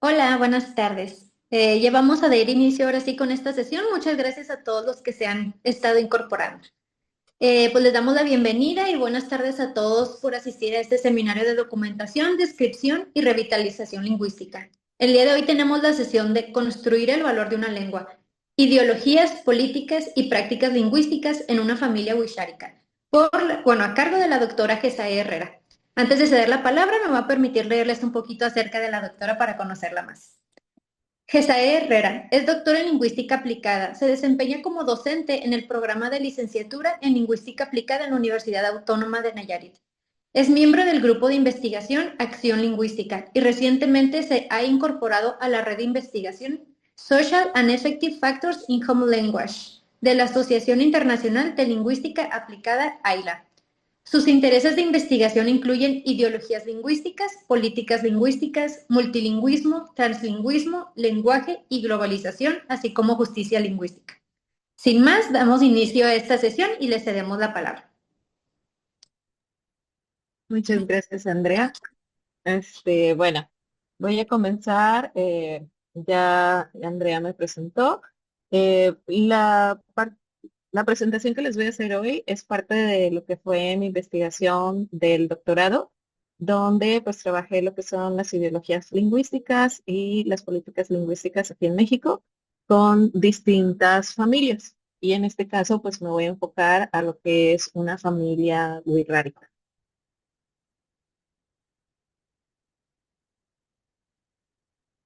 Hola, buenas tardes. Ya vamos a dar inicio ahora sí con esta sesión. Muchas gracias a todos los que se han estado incorporando. Pues les damos la bienvenida y buenas tardes a todos por asistir a este seminario de documentación, descripción y revitalización lingüística. El día de hoy tenemos la sesión de construir el valor de una lengua, ideologías, políticas y prácticas lingüísticas en una familia wixárika, a cargo de la doctora Gesae Herrera. Antes de ceder la palabra, me va a permitir leerles un poquito acerca de la doctora para conocerla más. Gesae Herrera es doctora en Lingüística Aplicada. Se desempeña como docente en el programa de licenciatura en Lingüística Aplicada en la Universidad Autónoma de Nayarit. Es miembro del grupo de investigación Acción Lingüística y recientemente se ha incorporado a la red de investigación Social and Effective Factors in Home Language de la Asociación Internacional de Lingüística Aplicada AILA. Sus intereses de investigación incluyen ideologías lingüísticas, políticas lingüísticas, multilingüismo, translingüismo, lenguaje y globalización, así como justicia lingüística. Sin más, damos inicio a esta sesión y le cedemos la palabra. Muchas gracias, Andrea. Bueno, voy a comenzar. Ya Andrea me presentó. La presentación que les voy a hacer hoy es parte de lo que fue mi investigación del doctorado, donde pues trabajé lo que son las ideologías lingüísticas y las políticas lingüísticas aquí en México con distintas familias. Y en este caso, pues me voy a enfocar a lo que es una familia wixárika.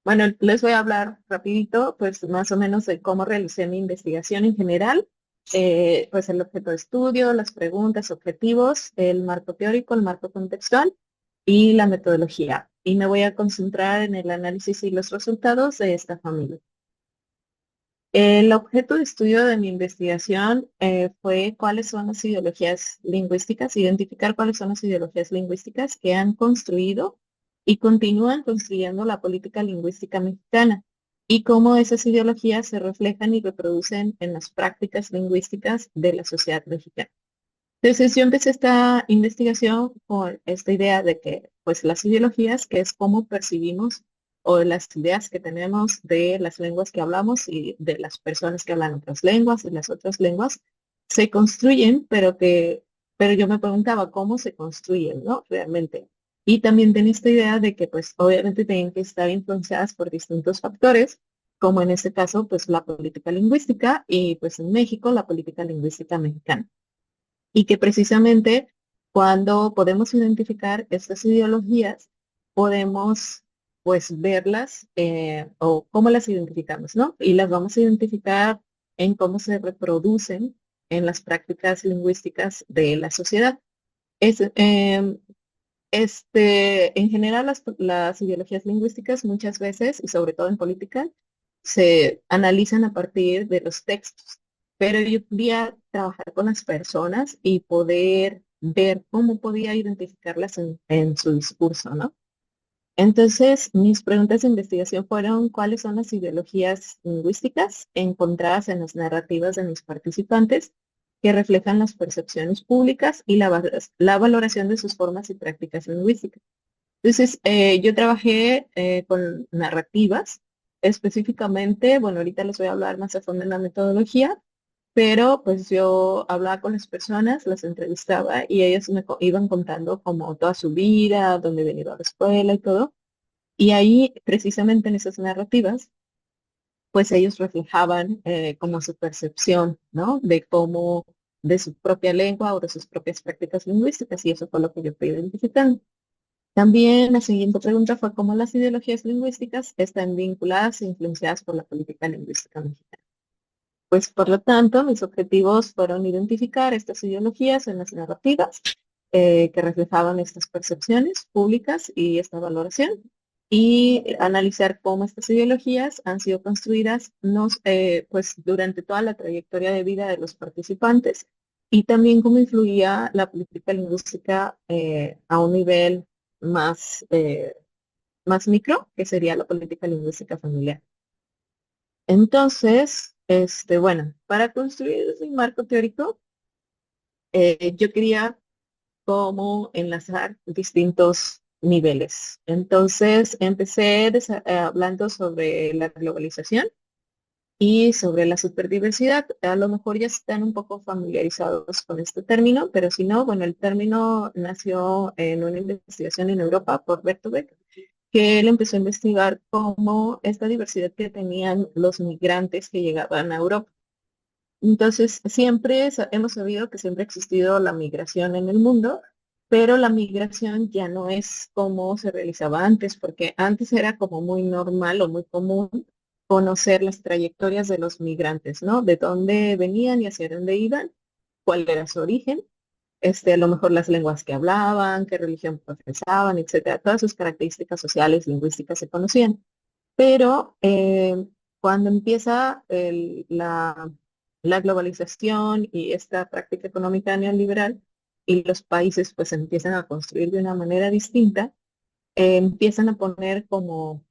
Bueno, les voy a hablar rapidito, pues más o menos de cómo realicé mi investigación en general, pues el objeto de estudio, las preguntas, objetivos, el marco teórico, el marco contextual y la metodología. Y me voy a concentrar en el análisis y los resultados de esta familia. El objeto de estudio de mi investigación fue cuáles son las ideologías lingüísticas, identificar cuáles son las ideologías lingüísticas que han construido y continúan construyendo la política lingüística mexicana y cómo esas ideologías se reflejan y reproducen en las prácticas lingüísticas de la sociedad mexicana. Entonces yo empecé esta investigación con esta idea de que pues las ideologías, que es cómo percibimos o las ideas que tenemos de las lenguas que hablamos y de las personas que hablan otras lenguas y las otras lenguas, se construyen, pero yo me preguntaba cómo se construyen, ¿no? Realmente. Y también tenía esta idea de que pues obviamente tienen que estar influenciadas por distintos factores, como en este caso pues la política lingüística y pues en México la política lingüística mexicana y que precisamente cuando podemos identificar estas ideologías, podemos pues verlas o cómo las identificamos, ¿no? Y las vamos a identificar en cómo se reproducen en las prácticas lingüísticas de la sociedad. Es, en general, las ideologías lingüísticas muchas veces, y sobre todo en política, se analizan a partir de los textos, pero yo quería trabajar con las personas y poder ver cómo podía identificarlas en su discurso, ¿no? Entonces, mis preguntas de investigación fueron cuáles son las ideologías lingüísticas encontradas en las narrativas de mis participantes que reflejan las percepciones públicas y la valoración de sus formas y prácticas lingüísticas. Entonces, yo trabajé con narrativas, específicamente, bueno, ahorita les voy a hablar más a fondo en la metodología, pero pues yo hablaba con las personas, las entrevistaba y ellas iban contando como toda su vida, dónde habían ido a la escuela y todo. Y ahí, precisamente en esas narrativas, pues ellos reflejaban como su percepción, ¿no? De cómo, de su propia lengua o de sus propias prácticas lingüísticas, y eso fue lo que yo fui identificando. También la siguiente pregunta fue cómo las ideologías lingüísticas están vinculadas e influenciadas por la política lingüística mexicana. Pues por lo tanto, mis objetivos fueron identificar estas ideologías en las narrativas que reflejaban estas percepciones públicas y esta valoración y analizar cómo estas ideologías han sido construidas pues, durante toda la trayectoria de vida de los participantes y también cómo influía la política lingüística a un nivel más, más micro, que sería la política lingüística familiar. Entonces, bueno, para construir un marco teórico, yo quería cómo enlazar distintos niveles. Entonces, empecé hablando sobre la globalización y sobre la superdiversidad. A lo mejor ya están un poco familiarizados con este término, pero si no, bueno, el término nació en una investigación en Europa por Bertobeck, que él empezó a investigar cómo esta diversidad que tenían los migrantes que llegaban a Europa. Entonces, siempre hemos sabido que siempre ha existido la migración en el mundo, pero la migración ya no es como se realizaba antes, porque antes era como muy normal o muy común conocer las trayectorias de los migrantes, ¿no? De dónde venían y hacia dónde iban, cuál era su origen, a lo mejor las lenguas que hablaban, qué religión profesaban, etcétera. Todas sus características sociales, lingüísticas se conocían. Pero cuando empieza la globalización y esta práctica económica neoliberal y los países pues empiezan a construir de una manera distinta, empiezan a poner como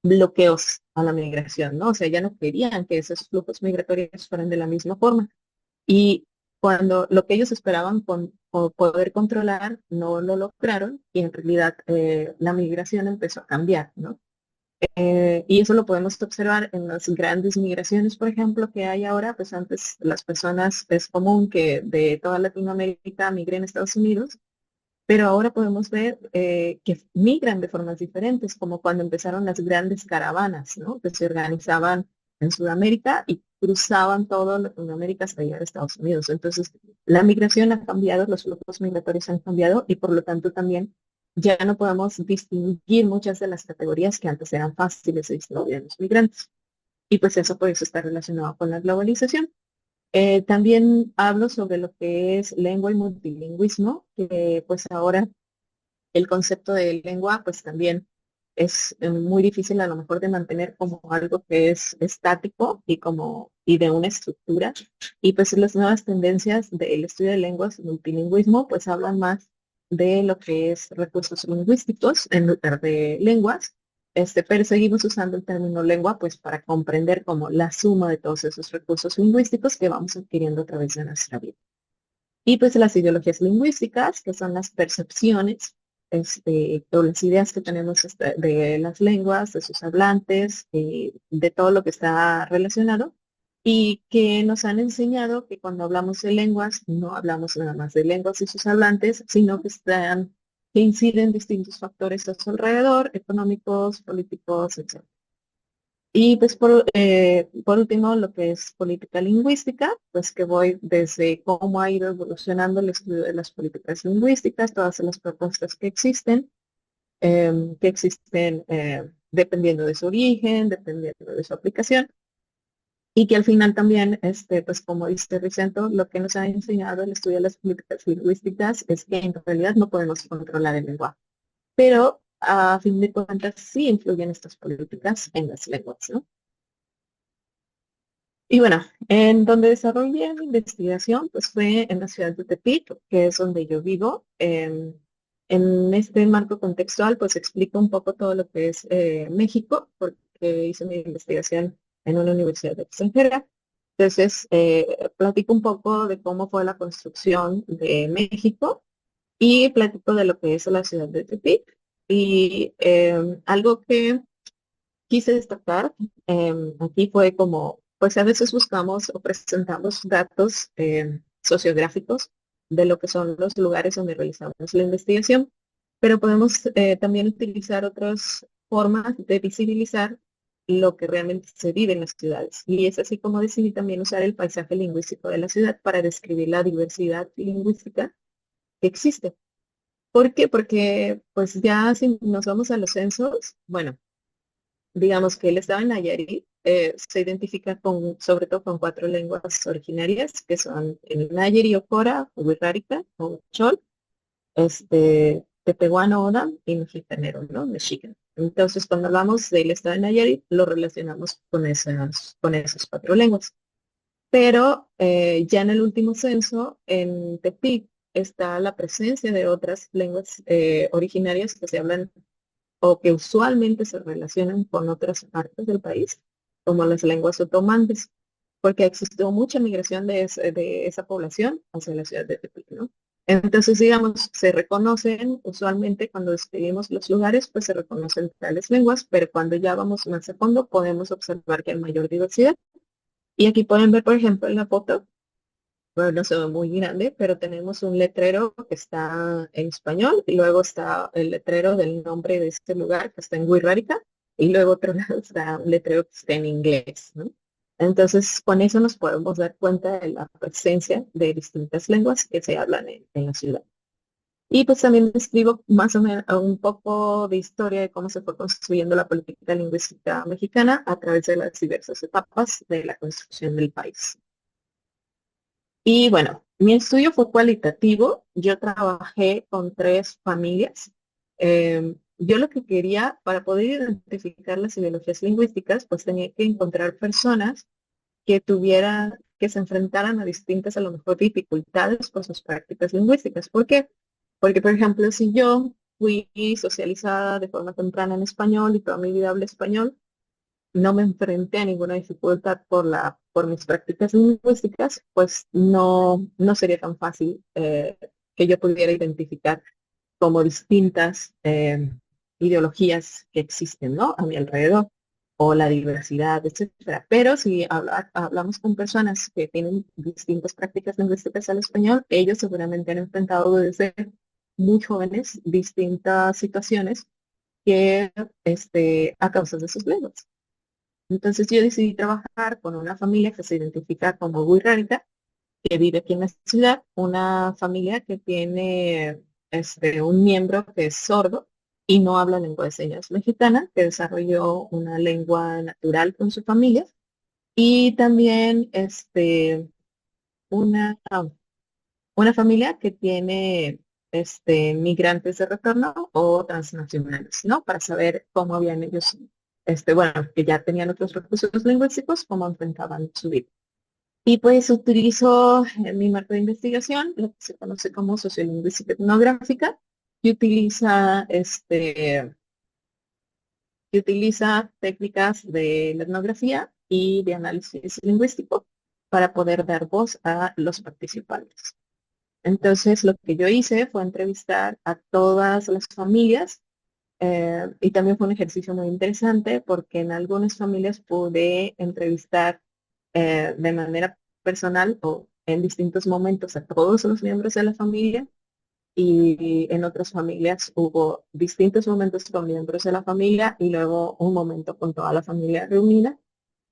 bloqueos a la migración, ¿no? O sea, ya no querían que esos flujos migratorios fueran de la misma forma. Y cuando lo que ellos esperaban o poder controlar no lo lograron y en realidad la migración empezó a cambiar, ¿no? Y eso lo podemos observar en las grandes migraciones, por ejemplo, que hay ahora, pues antes las personas es común que de toda Latinoamérica migren a Estados Unidos, pero ahora podemos ver que migran de formas diferentes, como cuando empezaron las grandes caravanas, ¿no? Que se organizaban en Sudamérica y cruzaban toda Latinoamérica hasta llegar a Estados Unidos. Entonces, la migración ha cambiado, los flujos migratorios han cambiado y por lo tanto también ya no podemos distinguir muchas de las categorías que antes eran fáciles de distinguir en los migrantes. Y pues eso por eso está relacionado con la globalización. También hablo sobre lo que es lengua y multilingüismo, que pues ahora el concepto de lengua pues también es muy difícil a lo mejor de mantener como algo que es estático y de una estructura. Y pues las nuevas tendencias del estudio de lenguas y multilingüismo pues hablan más de lo que es recursos lingüísticos en lugar de lenguas. Pero seguimos usando el término lengua pues para comprender como la suma de todos esos recursos lingüísticos que vamos adquiriendo a través de nuestra vida. Y pues las ideologías lingüísticas, que son las percepciones, o las ideas que tenemos de las lenguas, de sus hablantes, de todo lo que está relacionado, y que nos han enseñado que cuando hablamos de lenguas, no hablamos nada más de lenguas y sus hablantes, sino que inciden distintos factores a su alrededor, económicos, políticos, etc. Y pues por último, lo que es política lingüística, pues que voy desde cómo ha ido evolucionando el estudio de las políticas lingüísticas, todas las propuestas que existen dependiendo de su origen, dependiendo de su aplicación, y que al final también, pues como dice Vicento, lo que nos ha enseñado el estudio de las políticas lingüísticas es que en realidad no podemos controlar el lenguaje, pero a fin de cuentas sí influyen estas políticas en las lenguas, ¿no? Y bueno, en donde desarrollé mi investigación, pues fue en la ciudad de Tepic, que es donde yo vivo. En este marco contextual, pues explico un poco todo lo que es México, porque hice mi investigación en una universidad extranjera. Entonces, platico un poco de cómo fue la construcción de México y platico de lo que es la ciudad de Tepic. Y algo que quise destacar aquí fue como, pues a veces buscamos o presentamos datos sociográficos de lo que son los lugares donde realizamos la investigación, pero podemos también utilizar otras formas de visibilizar lo que realmente se vive en las ciudades. Y es así como decidí también usar el paisaje lingüístico de la ciudad para describir la diversidad lingüística que existe. ¿Por qué? Porque pues ya si nos vamos a los censos, bueno, digamos que el estado en Nayarit se identifica sobre todo con cuatro lenguas originarias, que son el Nayari Okora, Wixárika o Chol, Tepehuano Oda y Mexicanero, ¿no? Mexican. Entonces, cuando hablamos del estado de Nayarit, lo relacionamos con esas cuatro lenguas. Pero ya en el último censo, en Tepic, está la presencia de otras lenguas originarias que se hablan o que usualmente se relacionan con otras partes del país, como las lenguas otomantes, porque existió mucha migración de esa población hacia la ciudad de Tepic, ¿no? Entonces, digamos, se reconocen usualmente cuando describimos los lugares, pues se reconocen tales lenguas, pero cuando ya vamos más a fondo podemos observar que hay mayor diversidad. Y aquí pueden ver, por ejemplo, en la foto, bueno, no se ve muy grande, pero tenemos un letrero que está en español y luego está el letrero del nombre de este lugar que está en Wixárika y luego otro lado está un letrero que está en inglés, ¿no? Entonces, con eso nos podemos dar cuenta de la presencia de distintas lenguas que se hablan en la ciudad. Y pues también describo más o menos un poco de historia de cómo se fue construyendo la política lingüística mexicana a través de las diversas etapas de la construcción del país. Y bueno, mi estudio fue cualitativo. Yo trabajé con tres familias. Yo lo que quería, para poder identificar las ideologías lingüísticas, pues tenía que encontrar personas que tuvieran, que se enfrentaran a distintas, a lo mejor, dificultades por sus prácticas lingüísticas. ¿Por qué? Porque, por ejemplo, si yo fui socializada de forma temprana en español y toda mi vida hablé español, no me enfrenté a ninguna dificultad por mis prácticas lingüísticas, pues no sería tan fácil que yo pudiera identificar como distintas ideologías que existen, ¿no? A mi alrededor, o la diversidad, etcétera. Pero si hablamos con personas que tienen distintas prácticas lingüísticas al español, ellos seguramente han enfrentado desde muy jóvenes distintas situaciones que, a causa de sus lenguas. Entonces yo decidí trabajar con una familia que se identifica como Wixárika, que vive aquí en la ciudad, una familia que tiene un miembro que es sordo y no habla lengua de señas mexicana, que desarrolló una lengua natural con su familia, y también una, una familia que tiene migrantes de retorno o transnacionales, ¿no? Para saber cómo habían ellos, bueno, que ya tenían otros recursos lingüísticos, cómo enfrentaban su vida. Y pues utilizo en mi marco de investigación lo que se conoce como sociolingüística etnográfica, que que utiliza técnicas de la etnografía y de análisis lingüístico para poder dar voz a los participantes. Entonces, lo que yo hice fue entrevistar a todas las familias y también fue un ejercicio muy interesante porque en algunas familias pude entrevistar de manera personal o en distintos momentos a todos los miembros de la familia y en otras familias hubo distintos momentos con miembros de la familia y luego un momento con toda la familia reunida.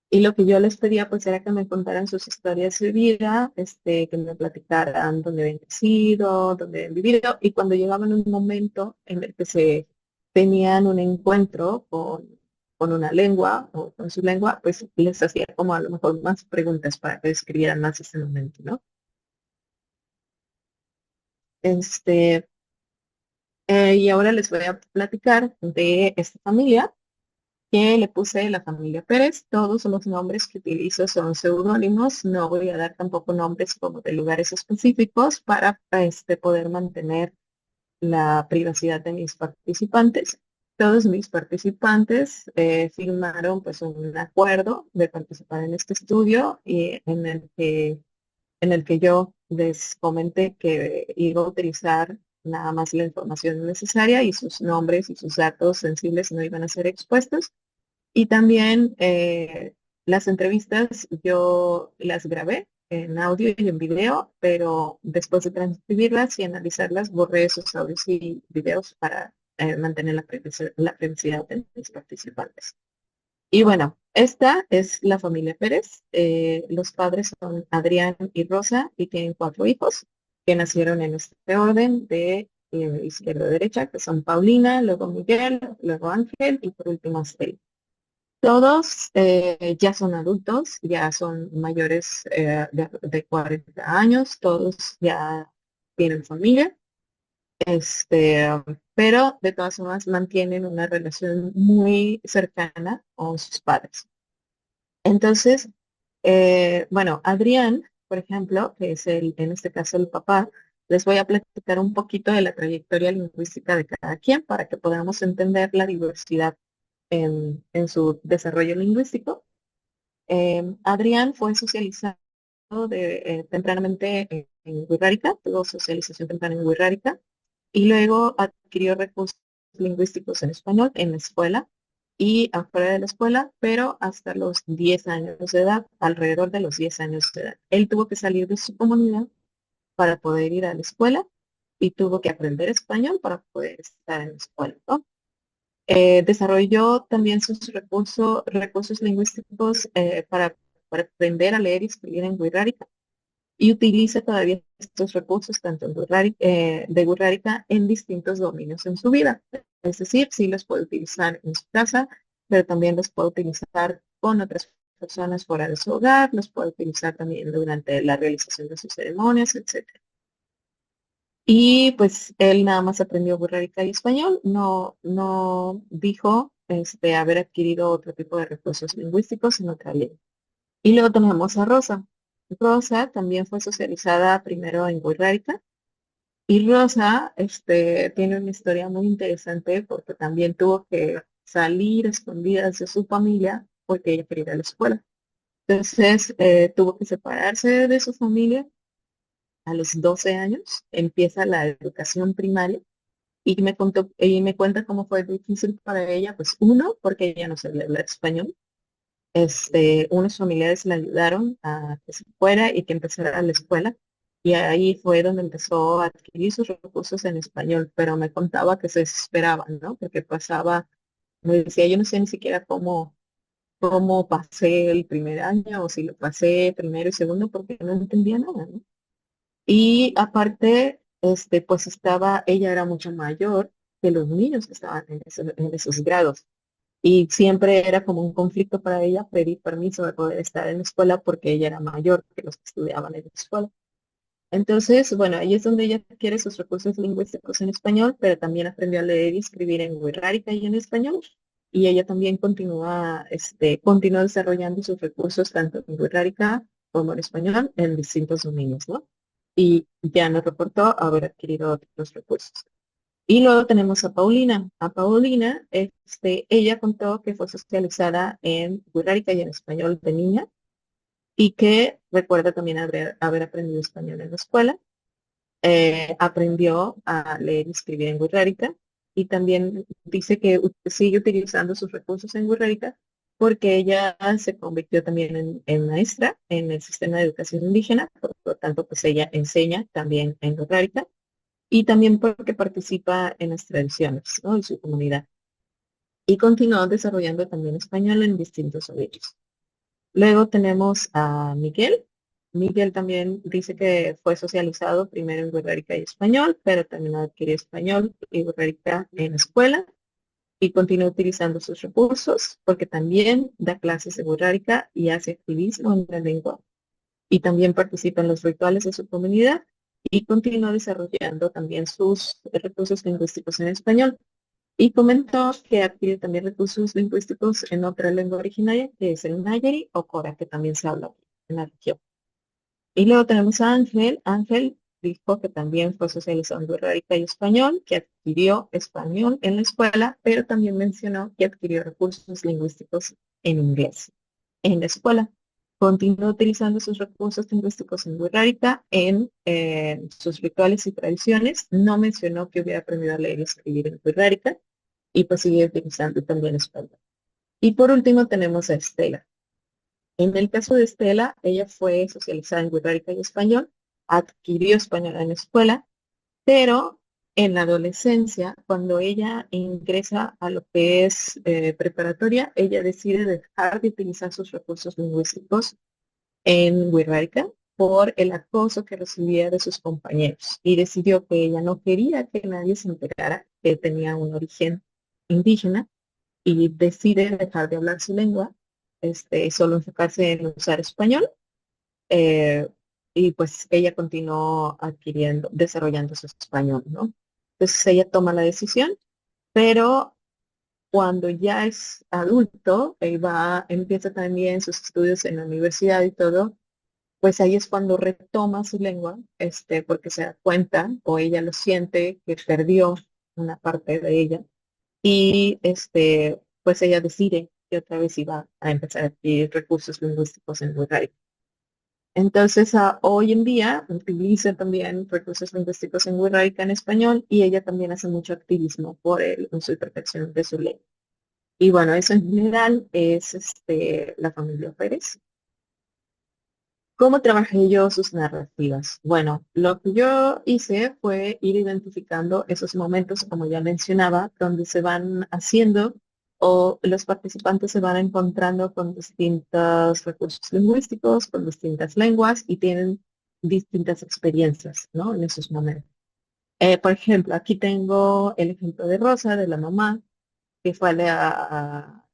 Y lo que yo les pedía pues era que me contaran sus historias de vida, que me platicaran dónde habían crecido, dónde habían vivido, y cuando llegaban un momento en el que se tenían un encuentro con una lengua o con su lengua, pues les hacía como a lo mejor más preguntas para que describieran más ese momento, ¿no? Este, y ahora les voy a platicar de esta familia que le puse la familia Pérez. Todos los nombres que utilizo son seudónimos. No voy a dar tampoco nombres como de lugares específicos para poder mantener la privacidad de mis participantes. Todos mis participantes firmaron pues un acuerdo de participar en este estudio y en el que yo les comenté que iba a utilizar nada más la información necesaria y sus nombres y sus datos sensibles no iban a ser expuestos. Y también las entrevistas yo las grabé en audio y en video, pero después de transcribirlas y analizarlas, borré esos audios y videos para mantener la privacidad de mis participantes. Y bueno, esta es la familia Pérez. Los padres son Adrián y Rosa y tienen cuatro hijos que nacieron en este orden de izquierda a derecha, que son Paulina, luego Miguel, luego Ángel y por último Astel. Todos ya son adultos, ya son mayores de 40 años, todos ya tienen familia, pero de todas formas mantienen una relación muy cercana con sus padres. Entonces, bueno, Adrián, por ejemplo, que es en este caso el papá, les voy a platicar un poquito de la trayectoria lingüística de cada quien para que podamos entender la diversidad en su desarrollo lingüístico. Adrián fue socializado tempranamente en Wixárika, tuvo socialización temprana en Wixárika, y luego adquirió recursos lingüísticos en español en la escuela y afuera de la escuela, pero hasta los 10 años de edad, alrededor de los 10 años de edad. Él tuvo que salir de su comunidad para poder ir a la escuela y tuvo que aprender español para poder estar en la escuela, ¿no? Desarrolló también sus recursos lingüísticos para aprender a leer y escribir en Wixárika y utiliza todavía estos recursos tanto en de Wixárika en distintos dominios en su vida. Es decir, sí los puede utilizar en su casa, pero también los puede utilizar con otras personas fuera de su hogar, los puede utilizar también durante la realización de sus ceremonias, etc. Y pues él nada más aprendió burrárica y español, no dijo haber adquirido otro tipo de recursos lingüísticos en otra lengua. Y luego tenemos a Rosa. Rosa también fue socializada primero en burrárica y Rosa tiene una historia muy interesante porque también tuvo que salir escondidas de su familia porque ella quería ir a la escuela. Entonces tuvo que separarse de su familia a los 12 años, empieza la educación primaria y me cuenta cómo fue difícil para ella, pues uno, porque ella no sabía hablar español, unos familiares la ayudaron a que se fuera y que empezara la escuela, y ahí fue donde empezó a adquirir sus recursos en español, pero me contaba que se desesperaba, ¿no? Porque pasaba, me decía, yo no sé ni siquiera cómo pasé el primer año o si lo pasé primero y segundo porque no entendía nada, ¿no? Y aparte, pues ella era mucho mayor que los niños que estaban en esos grados. Y siempre era como un conflicto para ella pedir permiso de poder estar en la escuela porque ella era mayor que los que estudiaban en la escuela. Entonces, bueno, ahí es donde ella adquiere sus recursos lingüísticos en español, pero también aprendió a leer y escribir en wixárika y en español. Y ella también continúa desarrollando sus recursos tanto en wixárika como en español en distintos dominios, ¿no? Y ya nos reportó haber adquirido otros recursos. Y luego tenemos a Paulina. A Paulina, ella contó que fue socializada en wixárika y en español de niña y que recuerda también haber aprendido español en la escuela. Aprendió a leer y escribir en wixárika y también dice que sigue utilizando sus recursos en wixárika porque ella se convirtió también en maestra en el sistema de educación indígena, por lo tanto, pues ella enseña también en wixárika y también porque participa en las tradiciones, ¿no? Y su comunidad. Y continuó desarrollando también español en distintos oídos. Luego tenemos a Miguel. Miguel también dice que fue socializado primero en wixárika y español, pero también adquirió español y wixárika en escuela y continúa utilizando sus recursos porque también da clases de wixárika y hace activismo en la lengua. Y también participa en los rituales de su comunidad y continúa desarrollando también sus recursos lingüísticos en español. Y comentó que adquiere también recursos lingüísticos en otra lengua originaria, que es el Nayari o Cora, que también se habla en la región. Y luego tenemos a Ángel. Ángel dijo que también fue socializado en wixárika y español, que adquirió español en la escuela, pero también mencionó que adquirió recursos lingüísticos en inglés en la escuela. Continuó utilizando sus recursos lingüísticos en wixárika en sus rituales y tradiciones. No mencionó que hubiera aprendido a leer y escribir en wixárika y pues sigue utilizando también español. Y por último tenemos a Estela. En el caso de Estela, ella fue socializada en wixárika y español, adquirió español en la escuela, pero en la adolescencia, cuando ella ingresa a lo que es preparatoria, ella decide dejar de utilizar sus recursos lingüísticos en wixárika por el acoso que recibía de sus compañeros y decidió que ella no quería que nadie se enterara que tenía un origen indígena y decide dejar de hablar su lengua, solo enfocarse en usar español, eh, y pues ella continuó desarrollando su español, ¿no? Entonces ella toma la decisión, pero cuando ya es adulto, empieza también sus estudios en la universidad y todo, pues ahí es cuando retoma su lengua, porque se da cuenta, o ella lo siente, que perdió una parte de ella y pues ella decide que otra vez iba a empezar a adquirir recursos lingüísticos en Bulgaria. Entonces, hoy en día utiliza también recursos lingüísticos en Wixárika en español y ella también hace mucho activismo por el uso y protección de su lengua. Y bueno, eso en general es la familia Pérez. ¿Cómo trabajé yo sus narrativas? Bueno, lo que yo hice fue ir identificando esos momentos, como ya mencionaba, donde se van haciendo o los participantes se van encontrando con distintos recursos lingüísticos, con distintas lenguas y tienen distintas experiencias, ¿no? En esos momentos. Por ejemplo, aquí tengo el ejemplo de Rosa, de la mamá, que fue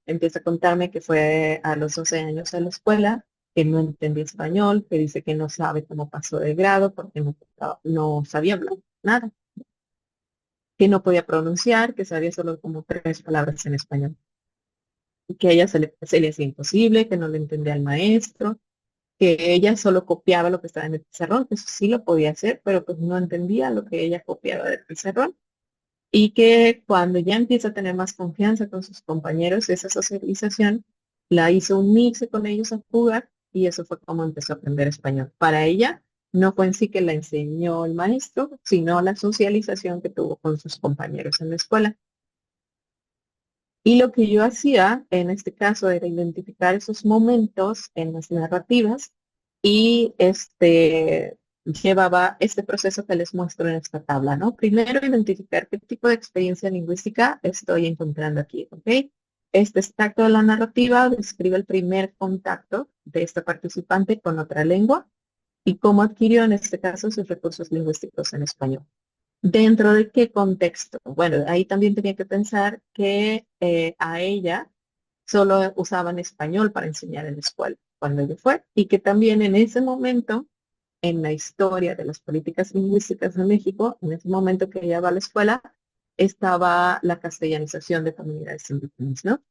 empieza a contarme que fue a los 12 años a la escuela, que no entendía español, que dice que no sabe cómo pasó de grado porque no sabía hablar nada, que no podía pronunciar, que sabía solo como 3 palabras en español, que a ella se le hacía imposible, que no le entendía al maestro, que ella solo copiaba lo que estaba en el pizarrón, que eso sí lo podía hacer, pero pues no entendía lo que ella copiaba del pizarrón. Y que cuando ya empieza a tener más confianza con sus compañeros, esa socialización la hizo unirse con ellos a jugar y eso fue como empezó a aprender español. Para ella no fue en sí que la enseñó el maestro, sino la socialización que tuvo con sus compañeros en la escuela. Y lo que yo hacía en este caso era identificar esos momentos en las narrativas y llevaba este proceso que les muestro en esta tabla, ¿no? Primero, identificar qué tipo de experiencia lingüística estoy encontrando aquí, ¿ok? Este extracto de la narrativa describe el primer contacto de esta participante con otra lengua y cómo adquirió en este caso sus recursos lingüísticos en español. ¿Dentro de qué contexto? Bueno, ahí también tenía que pensar que a ella solo usaban español para enseñar en la escuela cuando ella fue y que también en ese momento, en la historia de las políticas lingüísticas de México, en ese momento que ella va a la escuela, estaba la castellanización de comunidades indígenas, ¿no?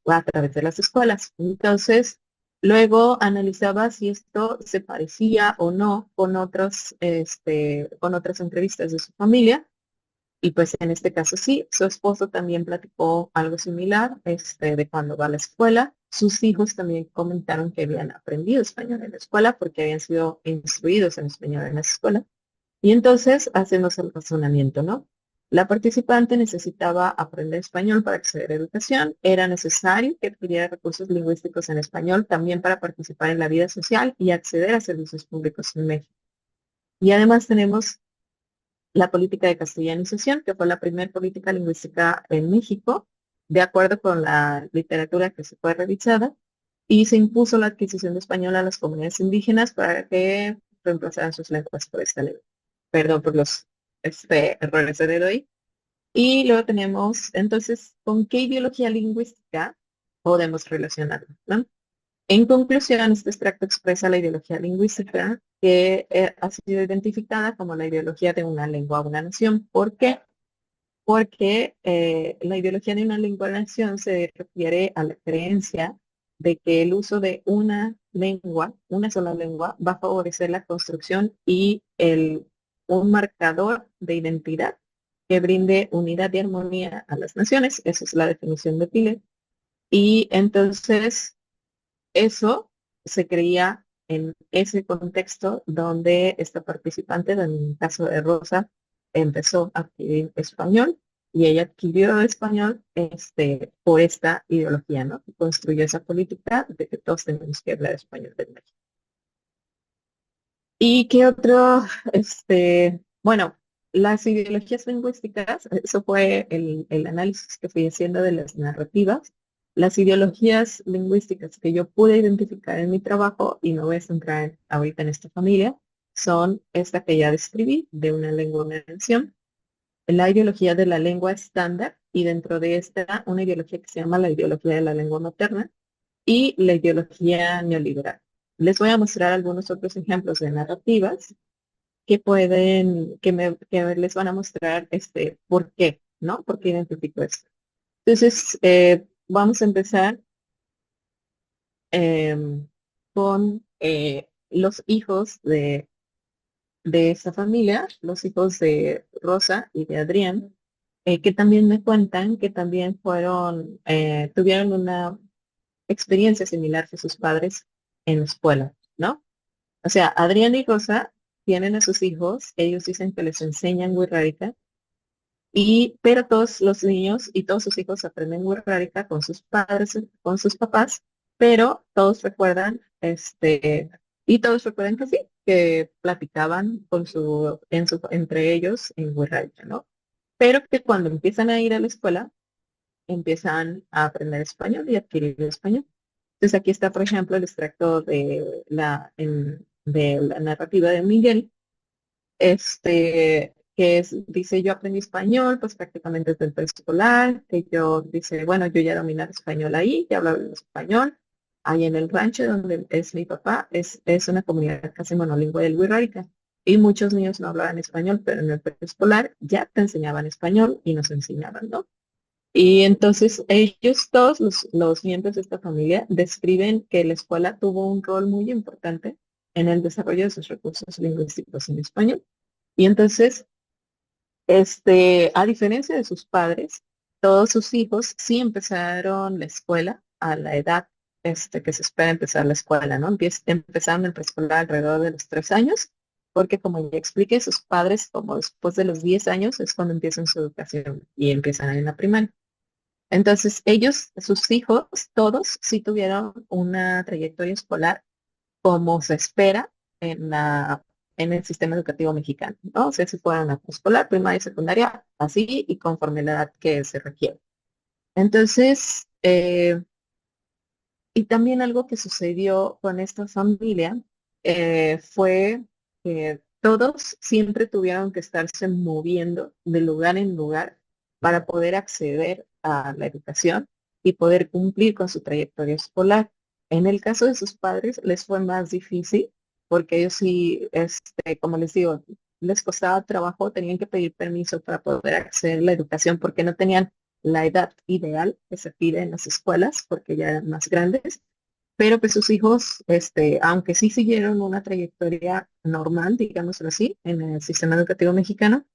A través de las escuelas. Entonces, luego analizaba si esto se parecía o no con con otras entrevistas de su familia. Y pues en este caso sí, su esposo también platicó algo similar, de cuando va a la escuela. Sus hijos también comentaron que habían aprendido español en la escuela porque habían sido instruidos en español en la escuela. Y entonces hacemos el razonamiento, ¿no? La participante necesitaba aprender español para acceder a educación, era necesario que adquiriera recursos lingüísticos en español también para participar en la vida social y acceder a servicios públicos en México. Y además tenemos la política de castellanización, que fue la primera política lingüística en México, de acuerdo con la literatura que se fue revisada, y se impuso la adquisición de español a las comunidades indígenas para que reemplazaran sus lenguas por esta lengua. Perdón por los errores de hoy. Y luego tenemos, entonces, ¿con qué ideología lingüística podemos relacionarlo? ¿No? En conclusión, este extracto expresa la ideología lingüística que ha sido identificada como la ideología de una lengua o una nación. ¿Por qué? Porque la ideología de una lengua o nación se refiere a la creencia de que el uso de una lengua, una sola lengua, va a favorecer la construcción y un marcador de identidad que brinde unidad y armonía a las naciones. Esa es la definición de Pile. Y entonces eso se creía en ese contexto donde esta participante, en el caso de Rosa, empezó a adquirir español y ella adquirió español por esta ideología, ¿no? Y construyó esa política de que todos tenemos que hablar español en México. ¿Y qué otro? Bueno, las ideologías lingüísticas, eso fue el análisis que fui haciendo de las narrativas. Las ideologías lingüísticas que yo pude identificar en mi trabajo, y me voy a centrar ahorita en esta familia, son esta que ya describí, de una lengua, una nación, la ideología de la lengua estándar, y dentro de esta, una ideología que se llama la ideología de la lengua materna, y la ideología neoliberal. Les voy a mostrar algunos otros ejemplos de narrativas que les van a mostrar por qué, ¿no? ¿Por qué identifico esto? Entonces, vamos a empezar con los hijos de esta familia, los hijos de Rosa y de Adrián, que también me cuentan que también tuvieron una experiencia similar que sus padres en la escuela, ¿no? O sea, Adrián y Rosa tienen a sus hijos, ellos dicen que les enseñan wixárika, pero todos los niños y todos sus hijos aprenden wixárika con sus padres, con sus papás, pero todos recuerdan, y todos recuerdan que sí, que platicaban entre ellos en wixárika, ¿no? Pero que cuando empiezan a ir a la escuela, empiezan a aprender español y adquirir español. Entonces aquí está, por ejemplo, el extracto de la narrativa de Miguel, dice, yo aprendí español, pues prácticamente desde el preescolar, que yo, dice, bueno, yo ya dominaba español ahí, ya hablaba español, ahí en el rancho donde es mi papá, es una comunidad casi monolingüe del Wixárika, y muchos niños no hablaban español, pero en el preescolar ya te enseñaban español y nos enseñaban, ¿no? Y entonces ellos, todos los miembros de esta familia, describen que la escuela tuvo un rol muy importante en el desarrollo de sus recursos lingüísticos en español. Y entonces, a diferencia de sus padres, todos sus hijos sí empezaron la escuela a la edad que se espera empezar la escuela, ¿no? Empezaron el preescolar alrededor de los 3 años, porque como ya expliqué, sus padres, como después de los 10 años, es cuando empiezan su educación y empiezan en la primaria. Entonces, ellos, sus hijos, todos sí tuvieron una trayectoria escolar como se espera en el sistema educativo mexicano, ¿no? O sea, si fueran a escolar, primaria, secundaria, así y conforme la edad que se requiere. Entonces, y también algo que sucedió con esta familia fue que todos siempre tuvieron que estarse moviendo de lugar en lugar para poder acceder a la educación y poder cumplir con su trayectoria escolar. En el caso de sus padres les fue más difícil porque ellos sí, como les digo, les costaba trabajo, tenían que pedir permiso para poder acceder a la educación porque no tenían la edad ideal que se pide en las escuelas, porque ya eran más grandes, pero pues sus hijos, aunque sí siguieron una trayectoria normal, digámoslo así, en el sistema educativo mexicano,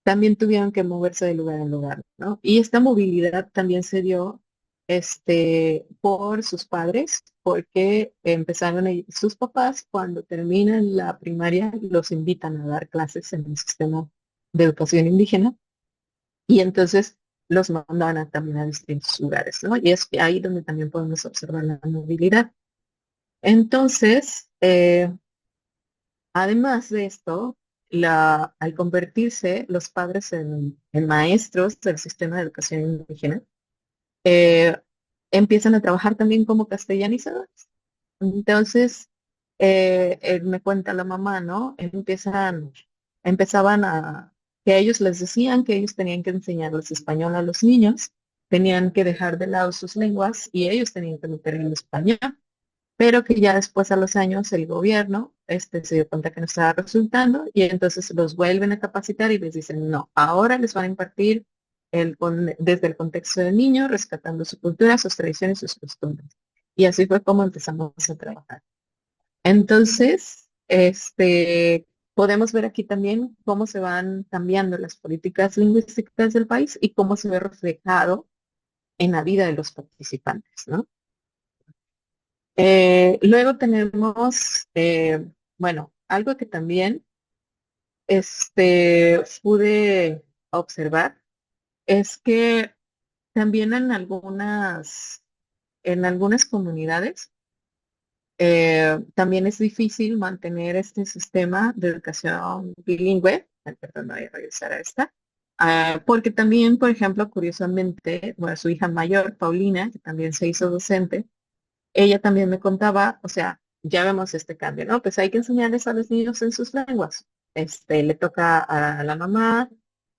también tuvieron que moverse de lugar en lugar, ¿no? Y esta movilidad también se dio, por sus padres, porque sus papás, cuando terminan la primaria, los invitan a dar clases en el sistema de educación indígena y entonces los mandaban también a distintos lugares, ¿no? Y es ahí donde también podemos observar la movilidad. Entonces, además de esto, al convertirse los padres en maestros del sistema de educación indígena, eh, empiezan a trabajar también como castellanizadores. Entonces, me cuenta la mamá, ¿no? Empezaban que a ellos les decían que ellos tenían que enseñarles español a los niños, tenían que dejar de lado sus lenguas y ellos tenían que meter el español, pero que ya después a los años el gobierno, se dio cuenta que no estaba resultando y entonces los vuelven a capacitar y les dicen, no, ahora les van a impartir desde el contexto del niño, rescatando su cultura, sus tradiciones, sus costumbres. Y así fue como empezamos a trabajar. Entonces, podemos ver aquí también cómo se van cambiando las políticas lingüísticas del país y cómo se ve reflejado en la vida de los participantes, ¿no? Luego tenemos, bueno, algo que también pude observar es que también en algunas comunidades también es difícil mantener este sistema de educación bilingüe. Ay, perdón, voy a regresar a esta. Porque también, por ejemplo, curiosamente, bueno, su hija mayor, Paulina, que también se hizo docente, ella también me contaba, o sea, ya vemos este cambio, ¿no? Pues hay que enseñarles a los niños en sus lenguas. Le toca a la mamá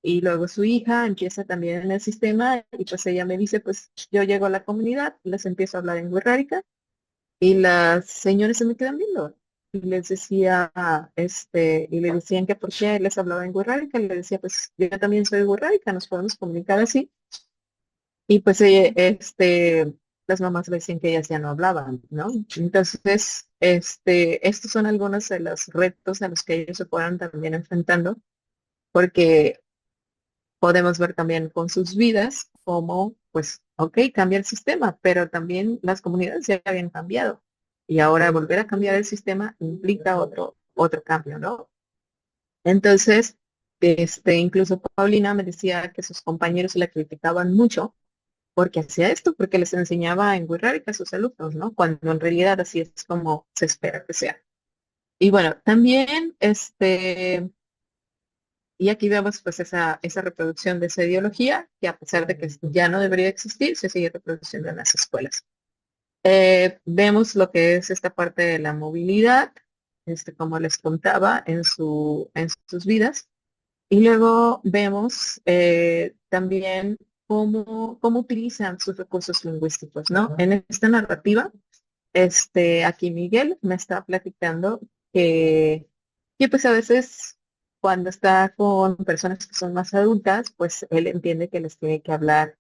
y luego su hija empieza también en el sistema y pues ella me dice, pues yo llego a la comunidad, les empiezo a hablar en wixárika y las señoras se me quedan viendo. Y les decía, y le decían que por qué les hablaba en wixárika, y le decía, pues yo también soy wixárika, nos podemos comunicar así. Y pues las mamás le decían que ellas ya no hablaban, ¿no? Entonces, estos son algunos de los retos a los que ellos se fueron también enfrentando, porque podemos ver también con sus vidas cómo, pues, ok, cambia el sistema, pero también las comunidades ya habían cambiado. y ahora volver a cambiar el sistema implica otro cambio, ¿no? Entonces, incluso Paulina me decía que sus compañeros la criticaban mucho porque hacía esto, porque les enseñaba en Wixárika a sus alumnos, ¿no? Cuando en realidad así es como se espera que sea. Y bueno, también, y aquí vemos pues esa reproducción de esa ideología, que a pesar de que ya no debería existir, se sigue reproduciendo en las escuelas. Vemos lo que es esta parte de la movilidad, como les contaba, en sus vidas. Y luego vemos también cómo utilizan sus recursos lingüísticos, ¿no? En esta narrativa, aquí Miguel me está platicando que, que pues a veces cuando está con personas que son más adultas, pues él entiende que les tiene que hablar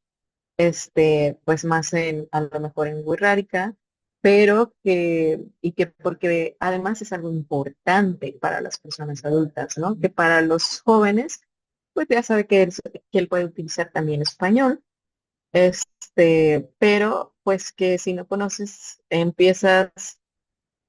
pues más a lo mejor en Wixárika, pero y que porque además es algo importante para las personas adultas, ¿no? Que para los jóvenes, pues ya sabe que él puede utilizar también español, pero pues que si no conoces,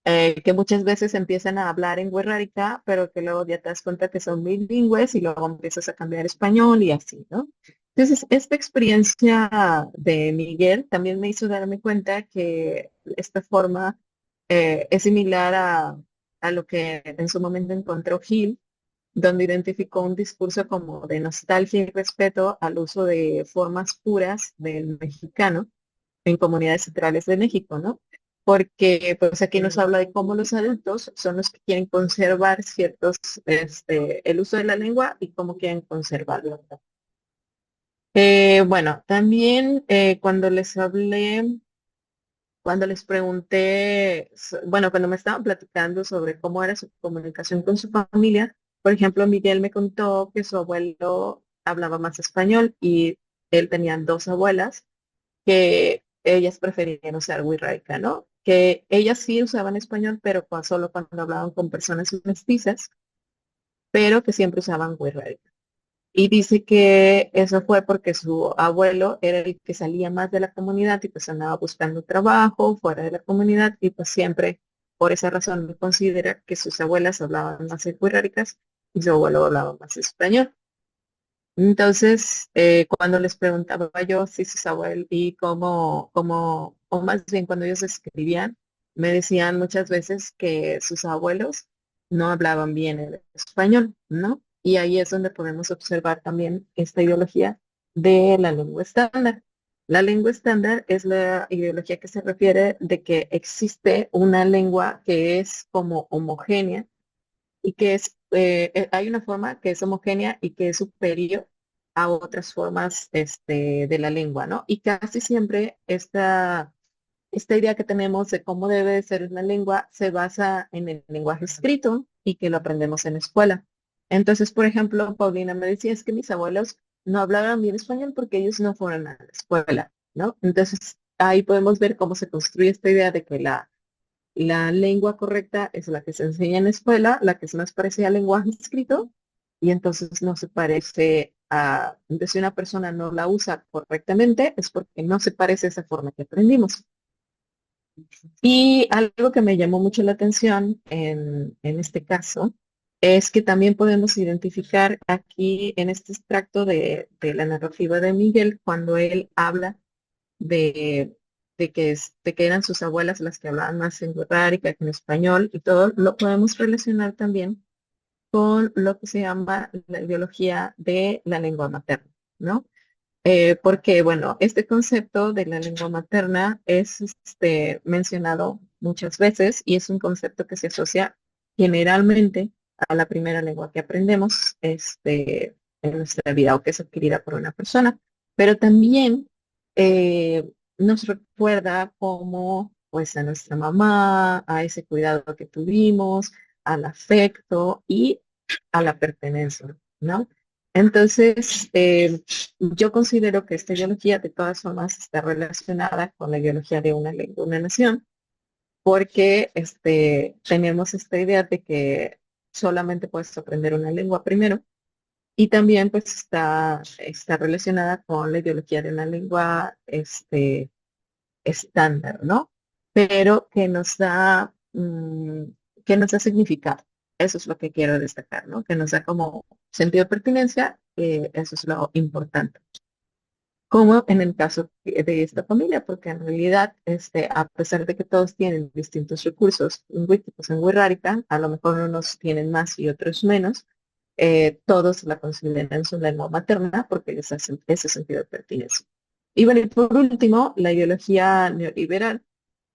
que muchas veces empiezan a hablar en Wixárika, pero que luego ya te das cuenta que son bilingües y luego empiezas a cambiar español y así, ¿no? Entonces, esta experiencia de Miguel también me hizo darme cuenta que esta forma es similar a lo que en su momento encontró Gil, donde identificó un discurso como de nostalgia y respeto al uso de formas puras del mexicano en comunidades centrales de México, ¿no? Porque pues aquí nos habla de cómo los adultos son los que quieren conservar el uso de la lengua y cómo quieren conservarlo. Bueno, también cuando les pregunté, bueno, cuando me estaban platicando sobre cómo era su comunicación con su familia, por ejemplo, Miguel me contó que su abuelo hablaba más español y él tenía dos abuelas que ellas preferían usar Wixárika, ¿no? Que ellas sí usaban español, pero solo cuando hablaban con personas mestizas, pero que siempre usaban Wixárika. Y dice que eso fue porque su abuelo era el que salía más de la comunidad y pues andaba buscando trabajo fuera de la comunidad y pues siempre por esa razón considera que sus abuelas hablaban más Wixárikas y su abuelo hablaba más español. Entonces, cuando les preguntaba yo si sus abuelos y o más bien cuando ellos escribían, me decían muchas veces que sus abuelos no hablaban bien el español, ¿no? Y ahí es donde podemos observar también esta ideología de la lengua estándar. La lengua estándar es la ideología que se refiere de que existe una lengua que es como homogénea y hay una forma que es homogénea y que es superior a otras formas de la lengua, ¿no? Y casi siempre esta idea que tenemos de cómo debe de ser una lengua se basa en el lenguaje escrito y que lo aprendemos en la escuela. Entonces, por ejemplo, Paulina me decía, es que mis abuelos no hablaban bien español porque ellos no fueron a la escuela, ¿no? Entonces, ahí podemos ver cómo se construye esta idea de que la lengua correcta es la que se enseña en la escuela, la que es más parecida al lenguaje escrito, y entonces no se parece entonces si una persona no la usa correctamente, es porque no se parece a esa forma que aprendimos. Y algo que me llamó mucho la atención en este caso es que también podemos identificar aquí en este extracto de la narrativa de Miguel, cuando él habla de, de que eran sus abuelas las que hablaban más en Wixárika que en español y todo, lo podemos relacionar también con lo que se llama la ideología de la lengua materna, ¿no? Porque, bueno, este concepto de la lengua materna es mencionado muchas veces y es un concepto que se asocia generalmente a la primera lengua que aprendemos en nuestra vida o que es adquirida por una persona, pero también nos recuerda como pues a nuestra mamá, a ese cuidado que tuvimos, al afecto y a la pertenencia, ¿no? Entonces, yo considero que esta ideología de todas formas está relacionada con la ideología de una lengua, una nación, porque tenemos esta idea de que solamente puedes aprender una lengua primero y también pues está relacionada con la ideología de una lengua estándar, ¿no? pero que nos da significado. Eso es lo que quiero destacar, ¿no? Que nos da como sentido de pertinencia, eso es lo importante. Como en el caso de esta familia, porque en realidad, a pesar de que todos tienen distintos recursos lingüísticos en Wixárika, a lo mejor unos tienen más y otros menos, todos la consideran su lengua materna porque les hacen ese sentido de pertinencia. Y bueno, y por último, la ideología neoliberal.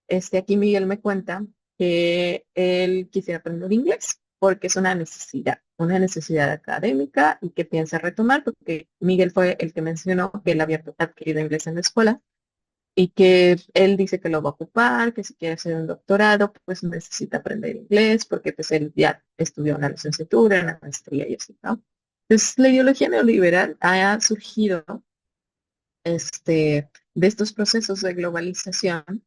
Aquí Miguel me cuenta que él quisiera aprender inglés porque es una necesidad académica y que piensa retomar, porque Miguel fue el que mencionó que él había adquirido inglés en la escuela y que él dice que lo va a ocupar, que si quiere hacer un doctorado, pues necesita aprender inglés porque pues él ya estudió una licenciatura, una maestría y así, ¿no? Entonces, la ideología neoliberal ha surgido de estos procesos de globalización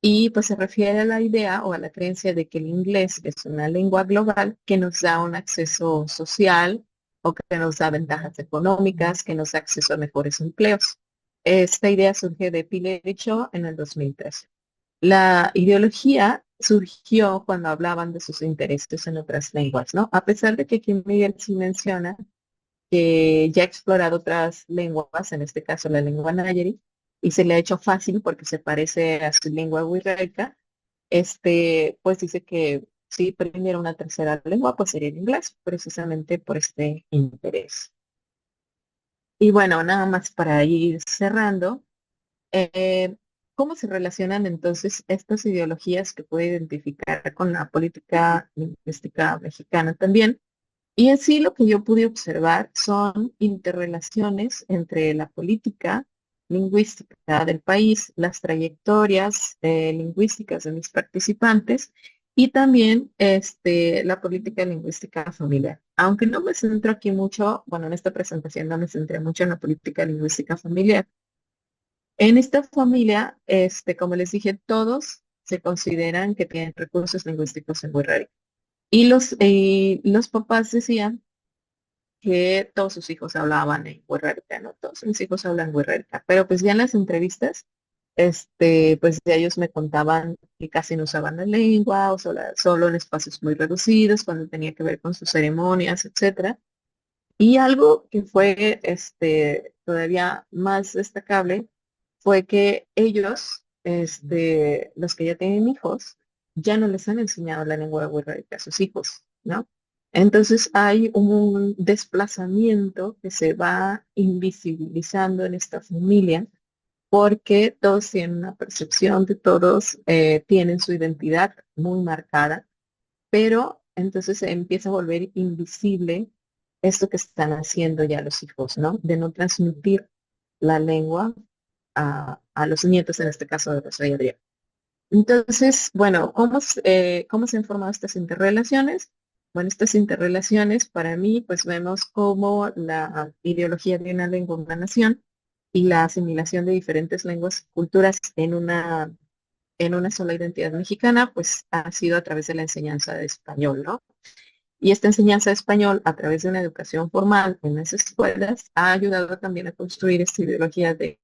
y pues se refiere a la idea o a la creencia de que el inglés es una lengua global que nos da un acceso social o que nos da ventajas económicas, que nos da acceso a mejores empleos. Esta idea surge de Piller y Shaw en el 2013. La ideología surgió cuando hablaban de sus intereses en otras lenguas, ¿no? A pesar de que aquí Miguel sí menciona que ya ha explorado otras lenguas, en este caso la lengua Nayari, y se le ha hecho fácil porque se parece a su lengua wixárika, pues dice que si aprendiera una tercera lengua, pues sería el inglés, precisamente por este interés. Y bueno, nada más para ir cerrando, eh, ¿cómo se relacionan entonces estas ideologías que puede identificar con la política lingüística mexicana también? Y en sí lo que yo pude observar son interrelaciones entre la política lingüística del país, las trayectorias lingüísticas de mis participantes y también la política lingüística familiar. Aunque no me centro aquí mucho, bueno, en esta presentación no me centré mucho en la política lingüística familiar. En esta familia, como les dije, todos se consideran que tienen recursos lingüísticos en Wixárika. Y los papás decían que todos sus hijos hablaban en Wixárika, ¿no? Todos mis hijos hablan Wixárika. Pero pues ya en las entrevistas, pues ya ellos me contaban que casi no usaban la lengua, o solo en espacios muy reducidos, cuando tenía que ver con sus ceremonias, etcétera. Y algo que fue todavía más destacable fue que ellos, los que ya tienen hijos, ya no les han enseñado la lengua wixárika a sus hijos, ¿no? Entonces hay un desplazamiento que se va invisibilizando en esta familia porque todos tienen una percepción de todos, tienen su identidad muy marcada, pero entonces se empieza a volver invisible esto que están haciendo ya los hijos, ¿no? De no transmitir la lengua a los nietos, en este caso de Rosa y Adrián. Entonces, bueno, ¿cómo se han formado estas interrelaciones? Bueno, estas interrelaciones para mí, pues vemos cómo la ideología de una lengua, una nación, y la asimilación de diferentes lenguas y culturas en una sola identidad mexicana, pues ha sido a través de la enseñanza de español, ¿no? Y esta enseñanza de español a través de una educación formal en las escuelas ha ayudado también a construir esta ideología de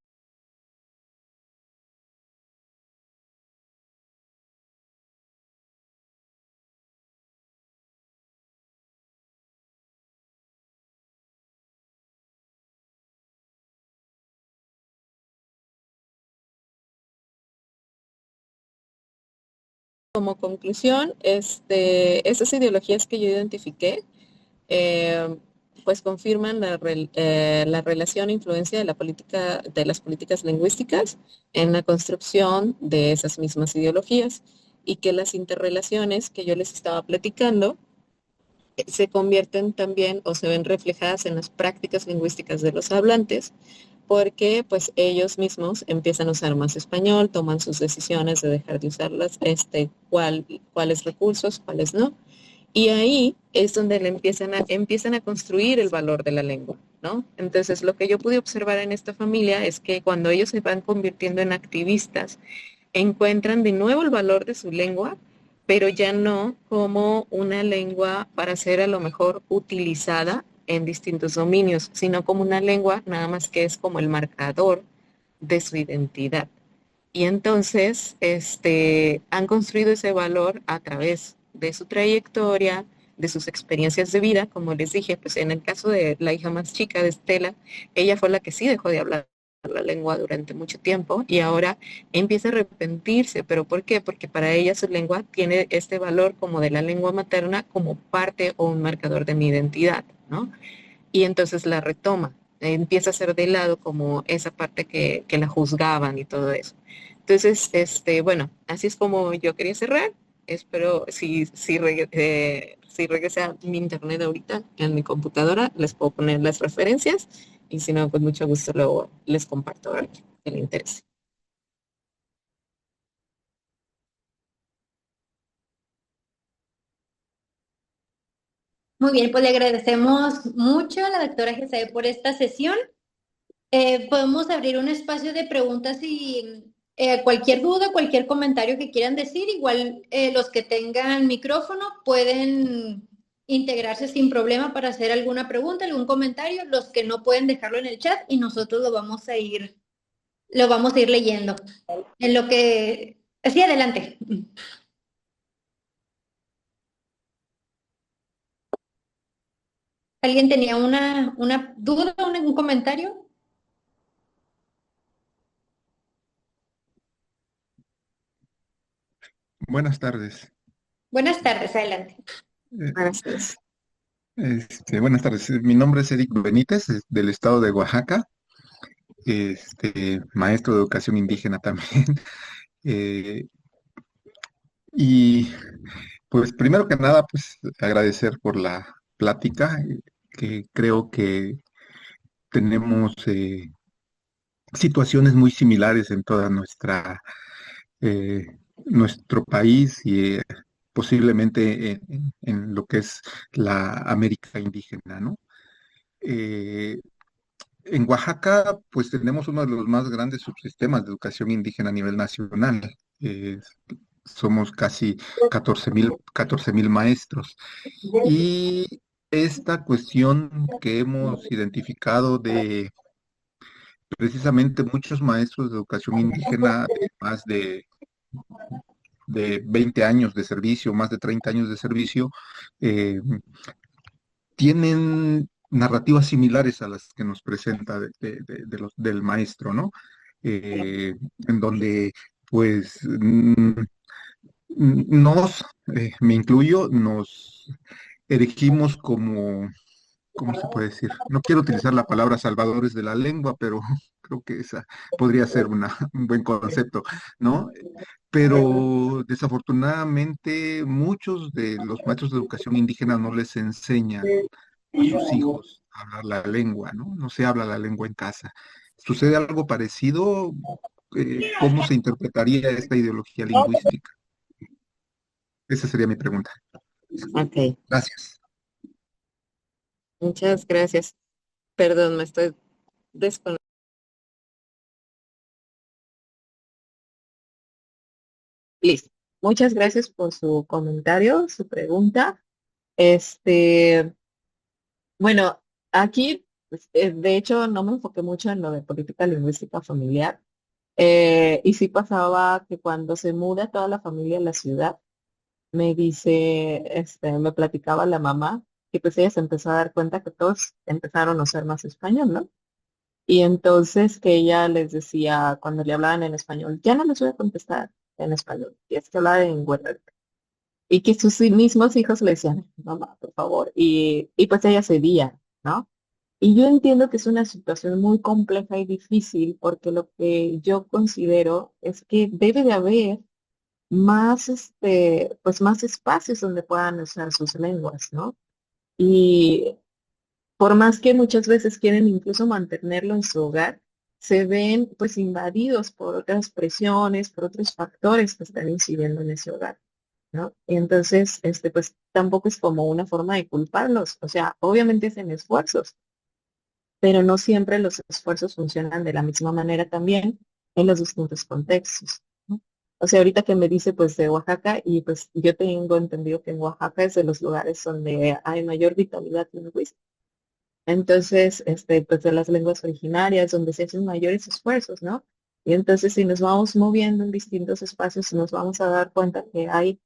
como conclusión, estas ideologías que yo identifiqué, eh, pues confirman la relación e influencia de la política, de las políticas lingüísticas en la construcción de esas mismas ideologías y que las interrelaciones que yo les estaba platicando se convierten también o se ven reflejadas en las prácticas lingüísticas de los hablantes, porque pues ellos mismos empiezan a usar más español, toman sus decisiones de dejar de usarlas, cuáles recursos, cuáles no. Y ahí es donde empiezan a construir el valor de la lengua, ¿no? Entonces, lo que yo pude observar en esta familia es que cuando ellos se van convirtiendo en activistas, encuentran de nuevo el valor de su lengua, pero ya no como una lengua para ser a lo mejor utilizada en distintos dominios, sino como una lengua nada más que es como el marcador de su identidad. Y entonces, han construido ese valor a través de su trayectoria, de sus experiencias de vida, como les dije, pues en el caso de la hija más chica de Estela, ella fue la que sí dejó de hablar la lengua durante mucho tiempo y ahora empieza a arrepentirse. ¿Pero por qué? Porque para ella su lengua tiene este valor como de la lengua materna como parte o un marcador de mi identidad, ¿no? Y entonces la retoma, empieza a ser de lado como esa parte que la juzgaban y todo eso. Entonces, bueno, así es como yo quería cerrar. Espero, si regrese a mi internet ahorita en mi computadora, les puedo poner las referencias y si no, con mucho gusto luego les comparto a alguien que le interese. Muy bien, pues le agradecemos mucho a la doctora Gesed por esta sesión. Podemos abrir un espacio de preguntas y cualquier duda, cualquier comentario que quieran decir. Igual los que tengan micrófono pueden integrarse sin problema para hacer alguna pregunta, algún comentario. Los que no pueden dejarlo en el chat y nosotros lo vamos a ir leyendo. En lo que... Sí, adelante. ¿Alguien tenía una duda, un comentario? Buenas tardes. Buenas tardes, adelante. Eh, Gracias. Buenas tardes. Mi nombre es Eric Benítez, del estado de Oaxaca, maestro de educación indígena también. Eh, y pues primero que nada, pues agradecer por la plática, que creo que tenemos situaciones muy similares en toda eh, nuestro país y posiblemente en lo que es la América indígena, ¿no? Eh, en Oaxaca, pues tenemos uno de los más grandes subsistemas de educación indígena a nivel nacional. Somos casi 14,000 maestros. Y esta cuestión que hemos identificado de precisamente muchos maestros de educación indígena de más de 20 años de servicio, más de 30 años de servicio, eh, tienen narrativas similares a las que nos presenta del maestro, ¿no? En donde, pues, me incluyo, nos erigimos como, ¿cómo se puede decir? No quiero utilizar la palabra salvadores de la lengua, pero creo que esa podría ser un buen concepto, ¿no? Pero desafortunadamente muchos de los maestros de educación indígena no les enseñan a sus hijos a hablar la lengua, ¿no? No se habla la lengua en casa. ¿Sucede algo parecido? ¿Cómo se interpretaría esta ideología lingüística? Esa sería mi pregunta. Ok, Gracias. muchas gracias. Perdón, me estoy desconectando. Listo. Muchas gracias por su comentario, su pregunta. Este, bueno, aquí, pues, de hecho, no me enfoqué mucho en lo de política lingüística familiar. Y sí pasaba que cuando se muda toda la familia a la ciudad, me dice, me platicaba la mamá, que pues ella se empezó a dar cuenta que todos empezaron a usar más español, ¿no? Y entonces que ella les decía, cuando le hablaban en español, ya no les voy a contestar en español, y es que hablaba en huerta. Y que sus mismos hijos le decían, mamá, por favor. Y pues ella cedía, ¿no? Y yo entiendo que es una situación muy compleja y difícil porque lo que yo considero es que debe de haber más, pues más espacios donde puedan usar sus lenguas, ¿no? Y por más que muchas veces quieren incluso mantenerlo en su hogar, se ven pues invadidos por otras presiones, por otros factores que están incidiendo en ese hogar. ¿No? Y entonces, pues tampoco es como una forma de culparlos. O sea, obviamente hacen esfuerzos, pero no siempre los esfuerzos funcionan de la misma manera también en los distintos contextos, ¿no? O sea, ahorita que me dice pues de Oaxaca, y pues yo tengo entendido que en Oaxaca es de los lugares donde hay mayor vitalidad lingüística. Entonces, pues de las lenguas originarias, donde se hacen mayores esfuerzos, ¿no? Y entonces si nos vamos moviendo en distintos espacios, nos vamos a dar cuenta que hay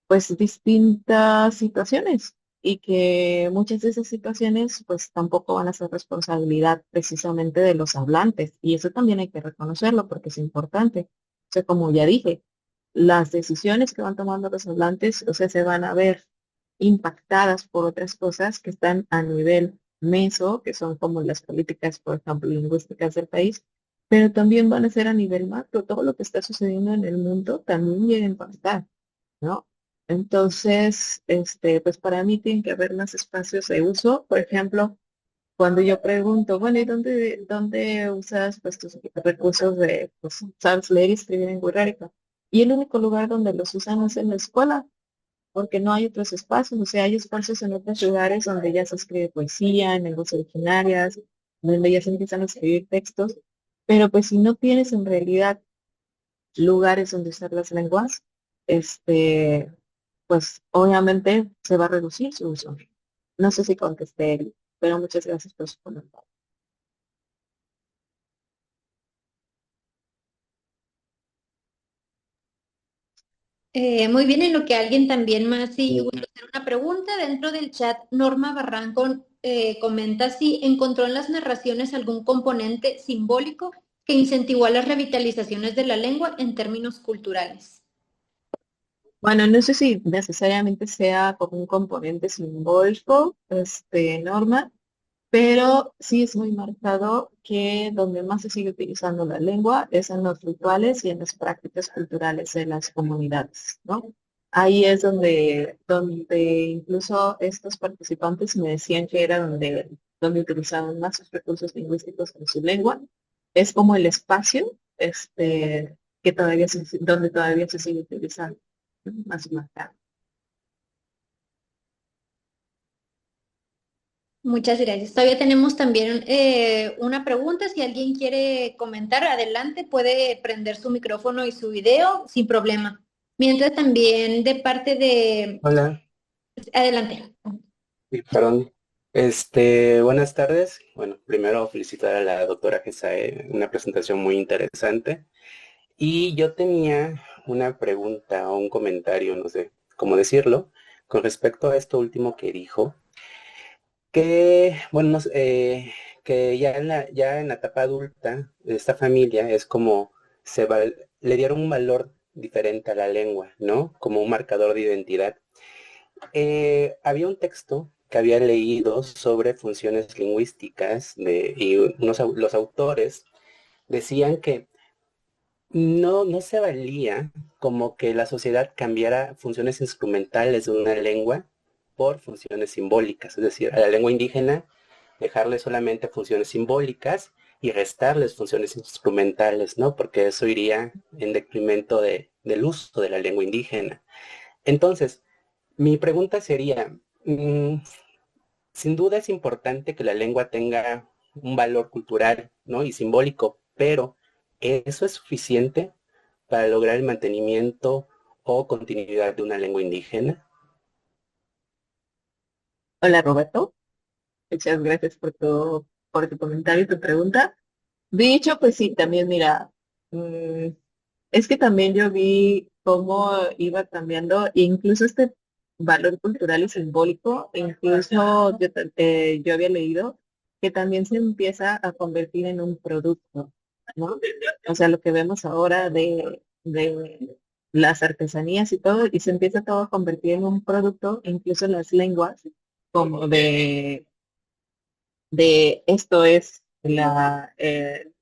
pues distintas situaciones y que muchas de esas situaciones pues tampoco van a ser responsabilidad precisamente de los hablantes. Y eso también hay que reconocerlo porque es importante. O sea, como ya dije, las decisiones que van tomando los hablantes, o sea, se van a ver impactadas por otras cosas que están a nivel meso, que son como las políticas, por ejemplo, lingüísticas del país, pero también van a ser a nivel macro. Todo lo que está sucediendo en el mundo también llega a impactar, ¿no? Entonces, pues para mí tienen que haber más espacios de uso. Por ejemplo, cuando yo pregunto, bueno, ¿y dónde usas pues tus recursos de, pues, sabes leer y escribir en Wixárika? Y el único lugar donde los usan es en la escuela, porque no hay otros espacios. O sea, hay espacios en otros lugares donde ya se escribe poesía, en lenguas originarias, donde ya se empiezan a escribir textos, pero pues si no tienes en realidad lugares donde usar las lenguas, este, pues obviamente se va a reducir su uso. No sé si contesté, pero muchas gracias por su comentario. Muy bien, en lo que alguien también más, si gusta hacer una pregunta, dentro del chat, Norma Barranco comenta si encontró en las narraciones algún componente simbólico que incentivó a las revitalizaciones de la lengua en términos culturales. Bueno, no sé si necesariamente sea como un componente simbólico, Norma, pero sí es muy marcado que donde más se sigue utilizando la lengua es en los rituales y en las prácticas culturales de las comunidades, ¿no? Ahí es donde incluso estos participantes me decían que era donde utilizaban más sus recursos lingüísticos en su lengua. Es como el espacio, que donde todavía se sigue utilizando, ¿no? Más marcado. Muchas gracias. Todavía tenemos también una pregunta. Si alguien quiere comentar, adelante, puede prender su micrófono y su video sin problema. Mientras también de parte de... Hola, Adelante. sí, perdón. Buenas tardes. Bueno, primero felicitar a la doctora Gesae, una presentación muy interesante. Y yo tenía una pregunta o un comentario, no sé cómo decirlo, con respecto a esto último que dijo, que, bueno, que ya en la etapa adulta, esta familia es como le dieron un valor diferente a la lengua, ¿no? Como un marcador de identidad. Había un texto que había leído sobre funciones lingüísticas y los autores decían que no se valía como que la sociedad cambiara funciones instrumentales de una lengua por funciones simbólicas, es decir, a la lengua indígena dejarle solamente funciones simbólicas y restarles funciones instrumentales, ¿no? Porque eso iría en detrimento del uso de la lengua indígena. Entonces, mi pregunta sería, sin duda es importante que la lengua tenga un valor cultural, ¿no? Y simbólico, pero ¿eso es suficiente para lograr el mantenimiento o continuidad de una lengua indígena? Hola Roberto, muchas gracias por tu comentario y tu pregunta. Dicho, pues sí, también mira, mm, es que también yo vi cómo iba cambiando, incluso este valor cultural y simbólico, incluso yo había leído que también se empieza a convertir en un producto, ¿no? O sea, lo que vemos ahora de las artesanías y todo, y se empieza todo a convertir en un producto, incluso las lenguas, como de esto es la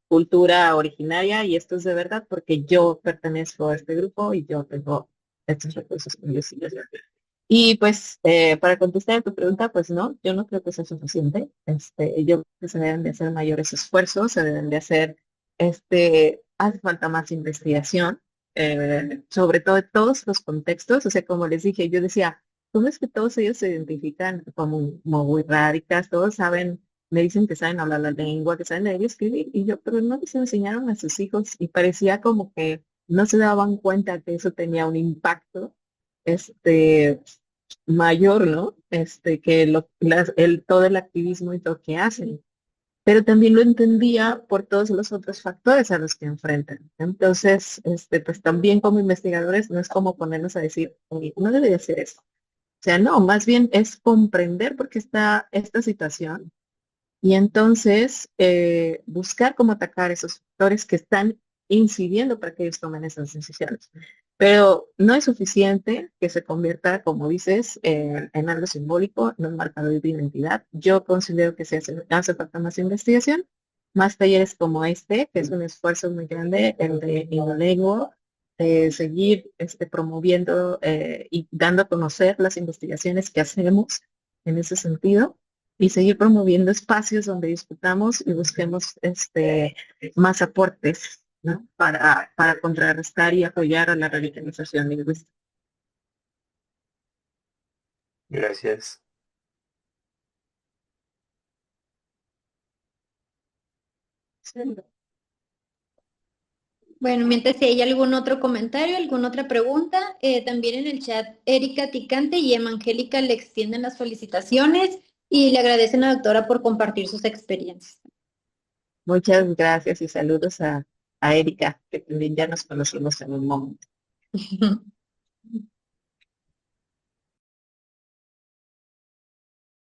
cultura originaria y esto es de verdad porque yo pertenezco a este grupo y yo tengo estos recursos lingüísticos. Y pues para contestar a tu pregunta, pues no, yo no creo que sea suficiente. Yo creo que se deben de hacer mayores esfuerzos, se deben de hacer, hace falta más investigación, sobre todo en todos los contextos. O sea, como les dije, yo decía, ¿cómo es que todos ellos se identifican como muy radicas? Todos saben, me dicen que saben hablar la lengua, que saben leer y escribir, y yo, pero no les enseñaron a sus hijos y parecía como que no se daban cuenta que eso tenía un impacto este mayor, ¿no? Que todo el activismo y lo que hacen. pero también lo entendía por todos los otros factores a los que enfrentan. Entonces, pues también como investigadores no es como ponernos a decir, "Oye, no debería ser eso". O sea, no, más bien es comprender por qué está esta situación y entonces buscar cómo atacar esos factores que están incidiendo para que ellos tomen esas decisiones. Pero no es suficiente que se convierta, como dices, en algo simbólico, en un marcador de identidad. Yo considero que hace falta más investigación, más talleres como este, que es un esfuerzo muy grande, el de Inolego, seguir promoviendo y dando a conocer las investigaciones que hacemos en ese sentido y seguir promoviendo espacios donde discutamos y busquemos más aportes, ¿no? Para contrarrestar y apoyar a la revitalización lingüística. Gracias. Bueno, mientras si hay algún otro comentario, alguna otra pregunta, también en el chat Erika Ticante y Emma Angélica le extienden las felicitaciones y le agradecen a la doctora por compartir sus experiencias. Muchas gracias y saludos a Erika, que también ya nos conocimos en un momento.